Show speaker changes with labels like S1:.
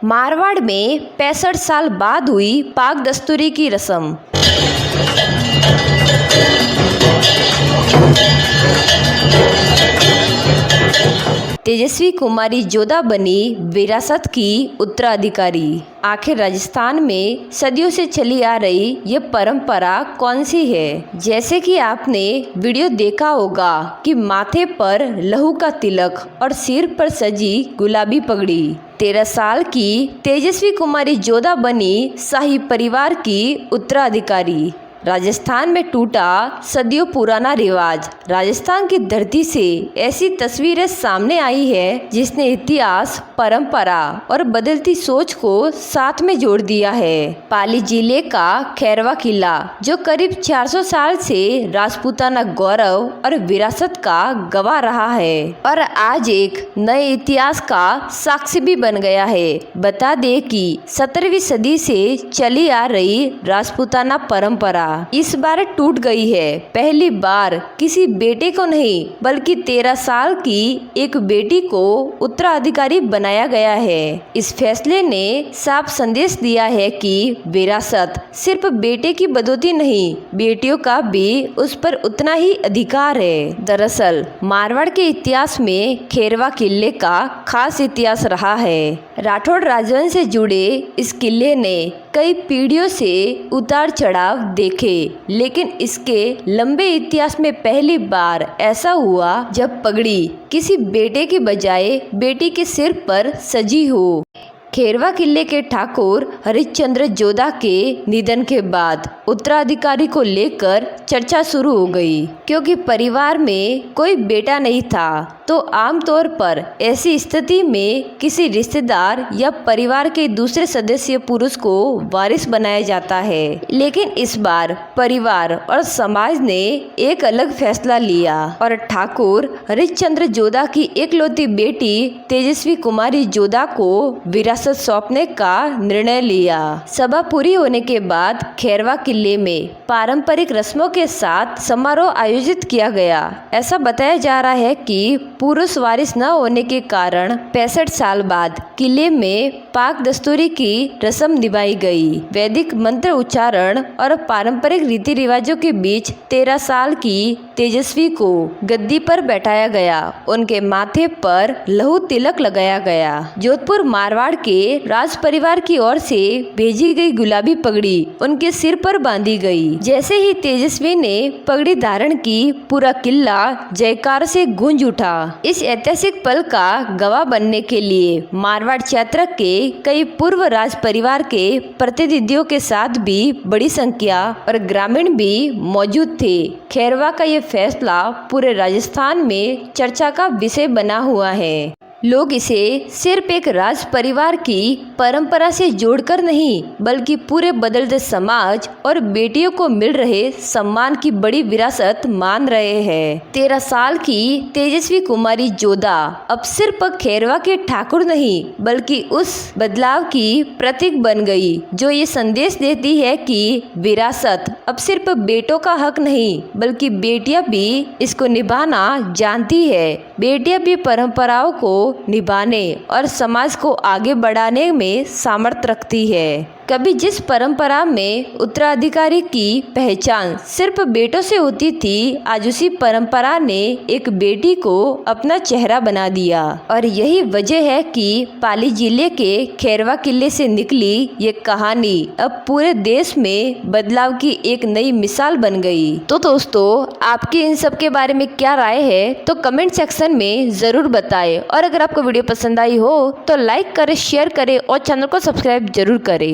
S1: मारवाड़ में 65 साल बाद हुई पाक दस्तूरी की रस्म। तेजस्वी कुमारी जोधा बनी विरासत की उत्तराधिकारी। आखिर राजस्थान में सदियों से चली आ रही ये परंपरा कौन सी है? जैसे कि आपने वीडियो देखा होगा कि माथे पर लहू का तिलक और सिर पर सजी गुलाबी पगड़ी। 13 साल की तेजस्वी कुमारी जोधा बनी शाही परिवार की उत्तराधिकारी। राजस्थान में टूटा सदियों पुराना रिवाज। राजस्थान की धरती से ऐसी तस्वीरें सामने आई है जिसने इतिहास, परंपरा और बदलती सोच को साथ में जोड़ दिया है। पाली जिले का खैरवा किला, जो करीब 400 साल से राजपूताना गौरव और विरासत का गवाह रहा है और आज एक नए इतिहास का साक्षी भी बन गया है। बता दें कि 17वीं सदी से चली आ रही राजपूताना परंपरा इस बार टूट गई है। पहली बार किसी बेटे को नहीं बल्कि 13 साल की एक बेटी को उत्तराधिकारी बनाया गया है। इस फैसले ने साफ संदेश दिया है कि विरासत सिर्फ बेटे की बदौलती नहीं, बेटियों का भी उस पर उतना ही अधिकार है। दरअसल मारवाड़ के इतिहास में खैरवा किले का खास इतिहास रहा है। राठौड़ राजवंश से जुड़े इस किले ने कई पीढ़ियों से उतार चढ़ाव देखे, लेकिन इसके लंबे इतिहास में पहली बार ऐसा हुआ जब पगड़ी किसी बेटे के बजाय बेटी के सिर पर सजी हो। खैरवा किले के ठाकुर हरिश्चंद्र जोधा के निधन के बाद उत्तराधिकारी को लेकर चर्चा शुरू हो गई। क्योंकि परिवार में कोई बेटा नहीं था तो आमतौर पर ऐसी स्थिति में किसी रिश्तेदार या परिवार के दूसरे सदस्य पुरुष को वारिस बनाया जाता है। लेकिन इस बार परिवार और समाज ने एक अलग फैसला लिया और ठाकुर हरिश्चंद्र जोधा की एकलौती बेटी तेजस्वी कुमारी जोधा को विरासत सौंपने का निर्णय लिया। सभा पूरी होने के बाद खैरवा किले में पारंपरिक रस्मों के साथ समारोह आयोजित किया गया। ऐसा बताया जा रहा है कि पुरुष वारिस न होने के कारण 65 साल बाद किले में पाक दस्तूरी की रस्म निभाई गई। वैदिक मंत्र उच्चारण और पारंपरिक रीति रिवाजों के बीच 13 साल की तेजस्वी को गद्दी पर बैठाया गया। उनके माथे पर लहू तिलक लगाया गया। जोधपुर मारवाड़ के राज परिवार की ओर से भेजी गई गुलाबी पगड़ी उनके सिर पर बांधी गई। जैसे ही तेजस्वी ने पगड़ी धारण की, पूरा किला जयकार से गूंज उठा। इस ऐतिहासिक पल का गवाह बनने के लिए मारवाड़ क्षेत्र के कई पूर्व राज परिवार के प्रतिनिधियों के साथ भी बड़ी संख्या और ग्रामीण भी मौजूद थे। खैरवा का ये फैसला पूरे राजस्थान में चर्चा का विषय बना हुआ है। लोग इसे सिर्फ एक राज परिवार की परंपरा से जोड़कर नहीं बल्कि पूरे बदलते समाज और बेटियों को मिल रहे सम्मान की बड़ी विरासत मान रहे हैं। 13 साल की तेजस्वी कुमारी जोधा अब सिर्फ खैरवा के ठाकुर नहीं बल्कि उस बदलाव की प्रतीक बन गई, जो ये संदेश देती है कि विरासत अब सिर्फ बेटों का हक नहीं बल्कि बेटियां भी इसको निभाना जानती है। बेटियां भी परंपराओं को निभाने और समाज को आगे बढ़ाने में सामर्थ्य रखती है। कभी जिस परंपरा में उत्तराधिकारी की पहचान सिर्फ बेटों से होती थी, आज उसी परंपरा ने एक बेटी को अपना चेहरा बना दिया। और यही वजह है कि पाली जिले के खैरवा किले से निकली ये कहानी अब पूरे देश में बदलाव की एक नई मिसाल बन गई। तो दोस्तों, आपकी इन सब के बारे में क्या राय है तो कमेंट सेक्शन में जरूर बताएं। और अगर आपको वीडियो पसंद आई हो तो लाइक करें, शेयर करें और चैनल को सब्सक्राइब जरूर करें।